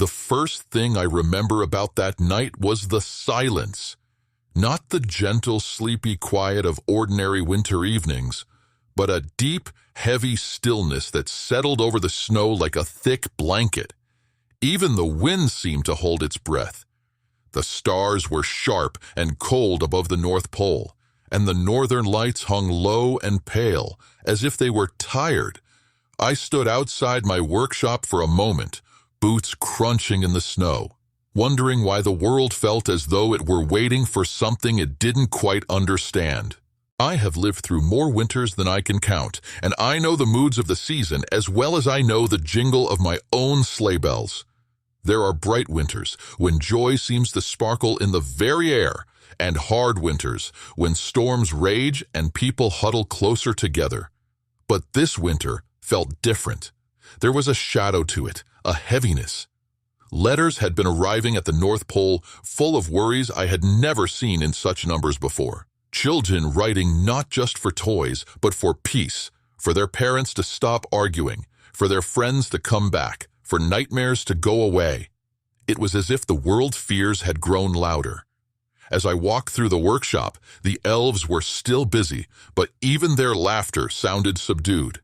The first thing I remember about that night was the silence. Not the gentle, sleepy quiet of ordinary winter evenings, but a deep, heavy stillness that settled over the snow like a thick blanket. Even the wind seemed to hold its breath. The stars were sharp and cold above the North Pole, and the northern lights hung low and pale, as if they were tired. I stood outside my workshop for a moment, boots crunching in the snow, wondering why the world felt as though it were waiting for something it didn't quite understand. I have lived through more winters than I can count, and I know the moods of the season as well as I know the jingle of my own sleigh bells. There are bright winters, when joy seems to sparkle in the very air, and hard winters, when storms rage and people huddle closer together. But this winter felt different. There was a shadow to it, a heaviness. Letters had been arriving at the North Pole, full of worries I had never seen in such numbers before. Children writing not just for toys, but for peace, for their parents to stop arguing, for their friends to come back, for nightmares to go away. It was as if the world's fears had grown louder. As I walked through the workshop, the elves were still busy, but even their laughter sounded subdued.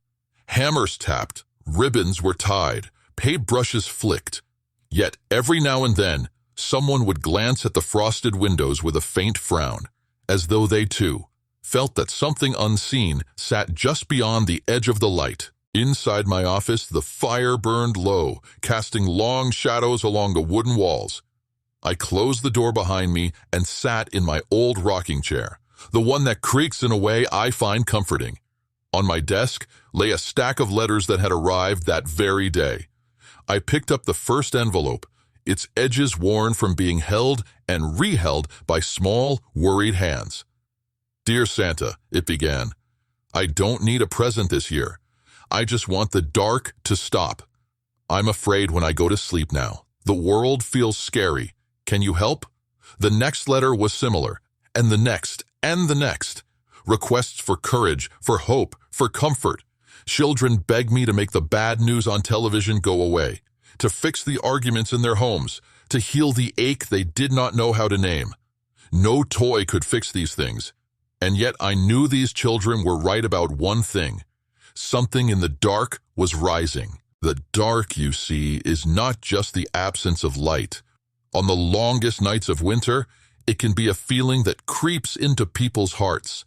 Hammers tapped, ribbons were tied, paintbrushes flicked. Yet every now and then, someone would glance at the frosted windows with a faint frown, as though they too felt that something unseen sat just beyond the edge of the light. Inside my office, the fire burned low, casting long shadows along the wooden walls. I closed the door behind me and sat in my old rocking chair, the one that creaks in a way I find comforting. On my desk lay a stack of letters that had arrived that very day. I picked up the first envelope, its edges worn from being held and reheld by small, worried hands. "Dear Santa," it began, "I don't need a present this year. I just want the dark to stop. I'm afraid when I go to sleep now. The world feels scary. Can you help?" The next letter was similar, and the next, and the next. Requests for courage, for hope, for comfort. Children begged me to make the bad news on television go away, to fix the arguments in their homes, to heal the ache they did not know how to name. No toy could fix these things, and yet I knew these children were right about one thing. Something in the dark was rising. The dark, you see, is not just the absence of light. On the longest nights of winter, it can be a feeling that creeps into people's hearts.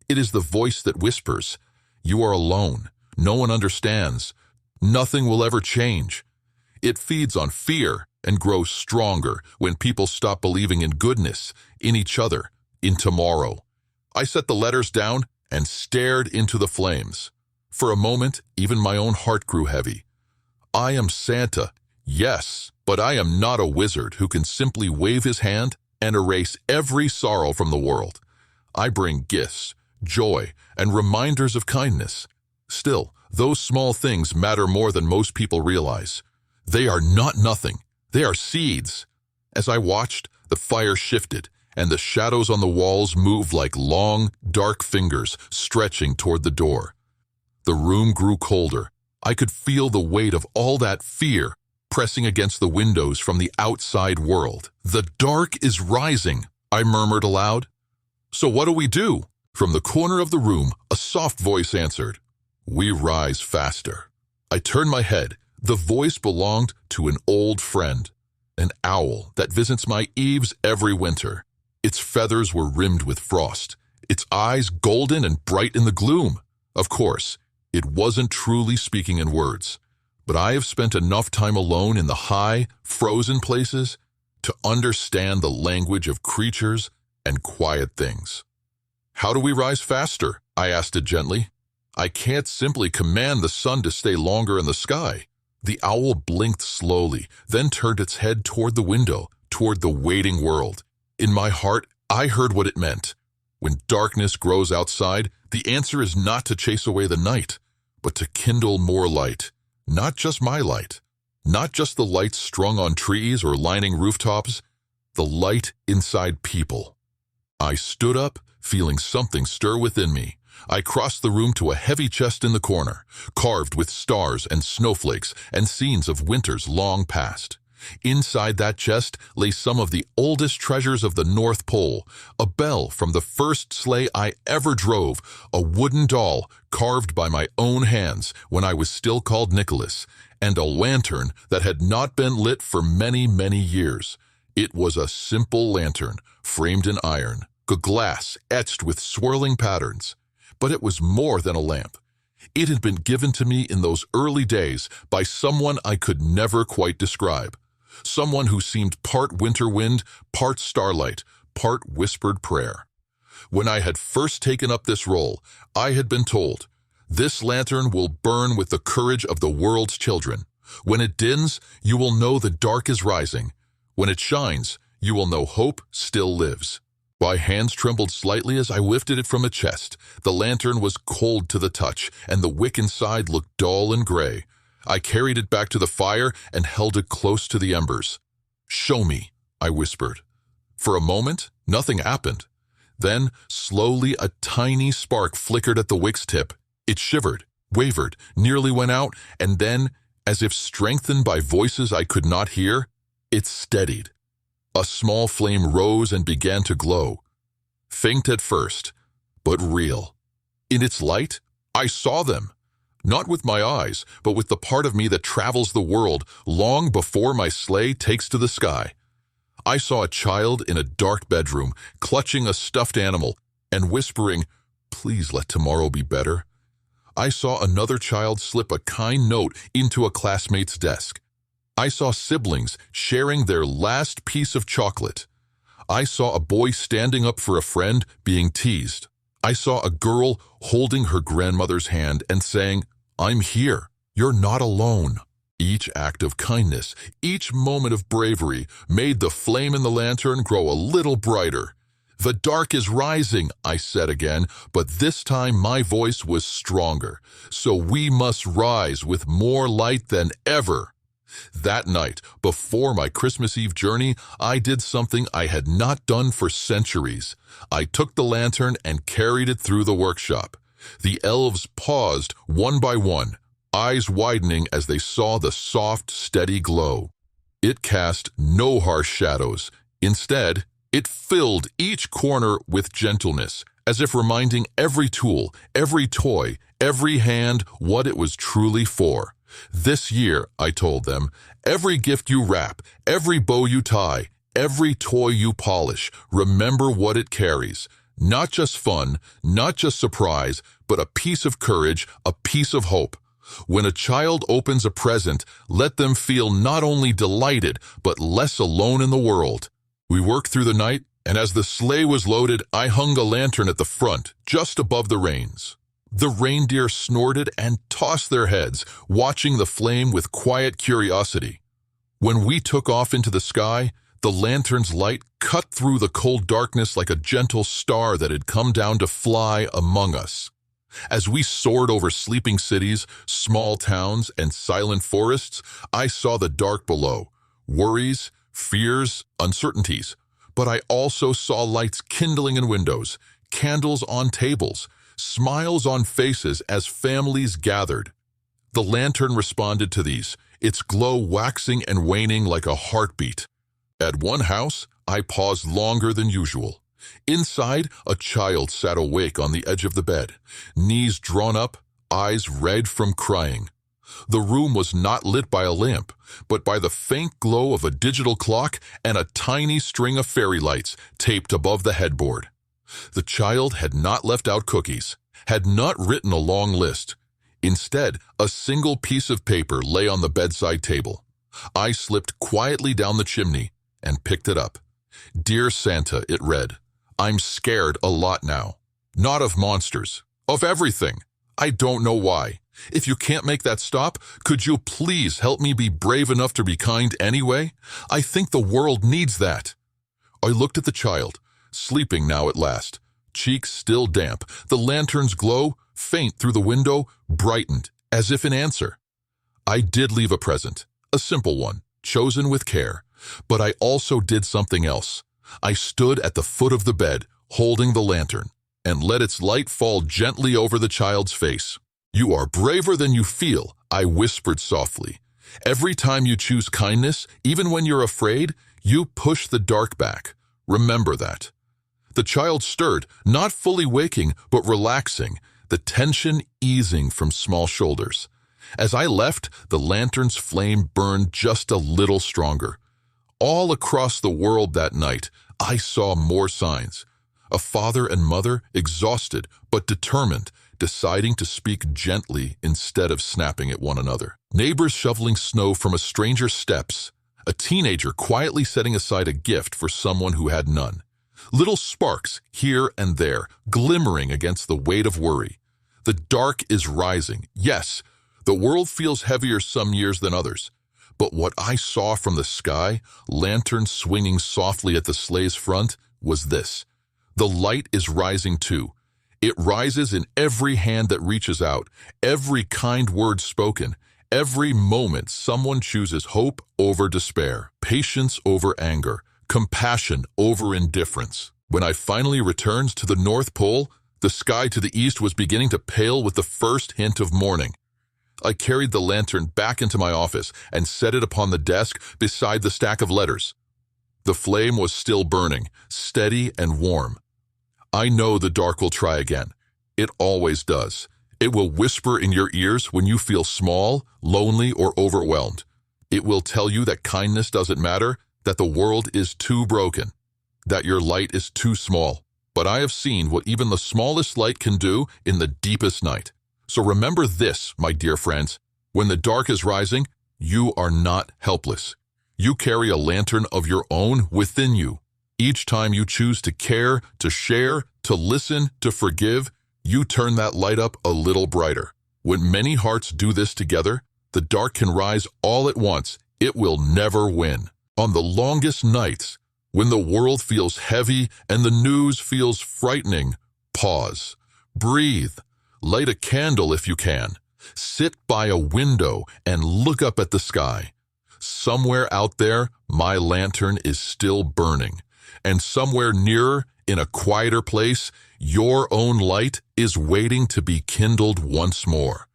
It is the voice that whispers, "You are alone. No one understands. Nothing will ever change." It feeds on fear and grows stronger when people stop believing in goodness, in each other, in tomorrow. I set the letters down and stared into the flames. For a moment, even my own heart grew heavy. I am Santa, yes, but I am not a wizard who can simply wave his hand and erase every sorrow from the world. I bring gifts, joy, and reminders of kindness. Still, those small things matter more than most people realize. They are not nothing. They are seeds. As I watched, the fire shifted, and the shadows on the walls moved like long, dark fingers stretching toward the door. The room grew colder. I could feel the weight of all that fear pressing against the windows from the outside world. "The dark is rising," I murmured aloud. "So what do we do?" From the corner of the room, a soft voice answered, "We rise faster." I turned my head. The voice belonged to an old friend, an owl that visits my eaves every winter. Its feathers were rimmed with frost, its eyes golden and bright in the gloom. Of course, it wasn't truly speaking in words, but I have spent enough time alone in the high, frozen places to understand the language of creatures and quiet things. "How do we rise faster?" I asked it gently. "I can't simply command the sun to stay longer in the sky." The owl blinked slowly, then turned its head toward the window, toward the waiting world. In my heart, I heard what it meant. When darkness grows outside, the answer is not to chase away the night, but to kindle more light. Not just my light, not just the lights strung on trees or lining rooftops, the light inside people. I stood up, feeling something stir within me. I crossed the room to a heavy chest in the corner, carved with stars and snowflakes and scenes of winters long past. Inside that chest lay some of the oldest treasures of the North Pole, a bell from the first sleigh I ever drove, a wooden doll carved by my own hands when I was still called Nicholas, and a lantern that had not been lit for many, many years. It was a simple lantern, framed in iron, a glass etched with swirling patterns. But it was more than a lamp. It had been given to me in those early days by someone I could never quite describe. Someone who seemed part winter wind, part starlight, part whispered prayer. When I had first taken up this role, I had been told, "This lantern will burn with the courage of the world's children. When it dims, you will know the dark is rising. When it shines, you will know hope still lives." My hands trembled slightly as I lifted it from a chest. The lantern was cold to the touch, and the wick inside looked dull and gray. I carried it back to the fire and held it close to the embers. "Show me," I whispered. For a moment, nothing happened. Then, slowly, a tiny spark flickered at the wick's tip. It shivered, wavered, nearly went out, and then, as if strengthened by voices I could not hear, it steadied. A small flame rose and began to glow. Faint at first, but real. In its light, I saw them. Not with my eyes, but with the part of me that travels the world long before my sleigh takes to the sky. I saw a child in a dark bedroom, clutching a stuffed animal and whispering, "Please let tomorrow be better." I saw another child slip a kind note into a classmate's desk. I saw siblings sharing their last piece of chocolate. I saw a boy standing up for a friend being teased. I saw a girl holding her grandmother's hand and saying, "I'm here. You're not alone." Each act of kindness, each moment of bravery made the flame in the lantern grow a little brighter. "The dark is rising," I said again, but this time my voice was stronger. "So we must rise with more light than ever." That night, before my Christmas Eve journey, I did something I had not done for centuries. I took the lantern and carried it through the workshop. The elves paused one by one, eyes widening as they saw the soft, steady glow. It cast no harsh shadows. Instead, it filled each corner with gentleness, as if reminding every tool, every toy, every hand what it was truly for. "This year," I told them, "every gift you wrap, every bow you tie, every toy you polish, remember what it carries. Not just fun, not just surprise, but a piece of courage, a piece of hope. When a child opens a present, let them feel not only delighted, but less alone in the world." We worked through the night, and as the sleigh was loaded, I hung a lantern at the front, just above the reins. The reindeer snorted and tossed their heads, watching the flame with quiet curiosity. When we took off into the sky, the lantern's light cut through the cold darkness like a gentle star that had come down to fly among us. As we soared over sleeping cities, small towns, and silent forests, I saw the dark below, worries, fears, uncertainties. But I also saw lights kindling in windows, candles on tables, smiles on faces as families gathered. The lantern responded to these, its glow waxing and waning like a heartbeat. At one house, I paused longer than usual. Inside, a child sat awake on the edge of the bed, knees drawn up, eyes red from crying. The room was not lit by a lamp, but by the faint glow of a digital clock and a tiny string of fairy lights taped above the headboard. The child had not left out cookies, had not written a long list. Instead, a single piece of paper lay on the bedside table. I slipped quietly down the chimney and picked it up. "Dear Santa," it read, "I'm scared a lot now. Not of monsters, of everything. I don't know why. If you can't make that stop, could you please help me be brave enough to be kind anyway? I think the world needs that." I looked at the child, sleeping now at last, cheeks still damp. The lantern's glow, faint through the window, brightened, as if in answer. I did leave a present, a simple one, chosen with care. But I also did something else. I stood at the foot of the bed, holding the lantern, and let its light fall gently over the child's face. "You are braver than you feel," I whispered softly. Every time you choose kindness, even when you're afraid, you push the dark back. Remember that. The child stirred, not fully waking, but relaxing, the tension easing from small shoulders. As I left, the lantern's flame burned just a little stronger. All across the world that night, I saw more signs. A father and mother, exhausted but determined, deciding to speak gently instead of snapping at one another. Neighbors shoveling snow from a stranger's steps. A teenager quietly setting aside a gift for someone who had none. Little sparks here and there, glimmering against the weight of worry. The dark is rising. Yes, the world feels heavier some years than others. But what I saw from the sky, lanterns swinging softly at the sleigh's front, was this. The light is rising too. It rises in every hand that reaches out, every kind word spoken, every moment someone chooses hope over despair, patience over anger, compassion over indifference. When I finally returned to the North Pole, the sky to the east was beginning to pale with the first hint of morning. I carried the lantern back into my office and set it upon the desk beside the stack of letters. The flame was still burning, steady and warm. I know the dark will try again. It always does. It will whisper in your ears when you feel small, lonely, or overwhelmed. It will tell you that kindness doesn't matter, that the world is too broken, that your light is too small. But I have seen what even the smallest light can do in the deepest night. So remember this, my dear friends. When the dark is rising, you are not helpless. You carry a lantern of your own within you. Each time you choose to care, to share, to listen, to forgive, you turn that light up a little brighter. When many hearts do this together, the dark can rise all at once. It will never win. On the longest nights, when the world feels heavy and the news feels frightening, pause, breathe, light a candle if you can. Sit by a window and look up at the sky. Somewhere out there, my lantern is still burning. And somewhere nearer, in a quieter place, your own light is waiting to be kindled once more.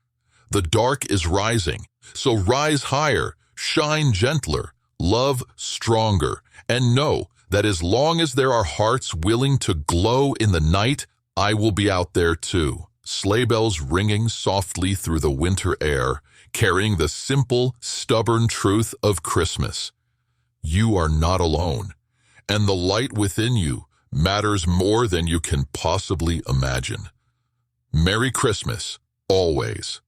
The dark is rising, so rise higher, shine gentler, love stronger, and know that as long as there are hearts willing to glow in the night, I will be out there too. Sleigh bells ringing softly through the winter air, carrying the simple, stubborn truth of Christmas. You are not alone, and the light within you matters more than you can possibly imagine. Merry Christmas, always.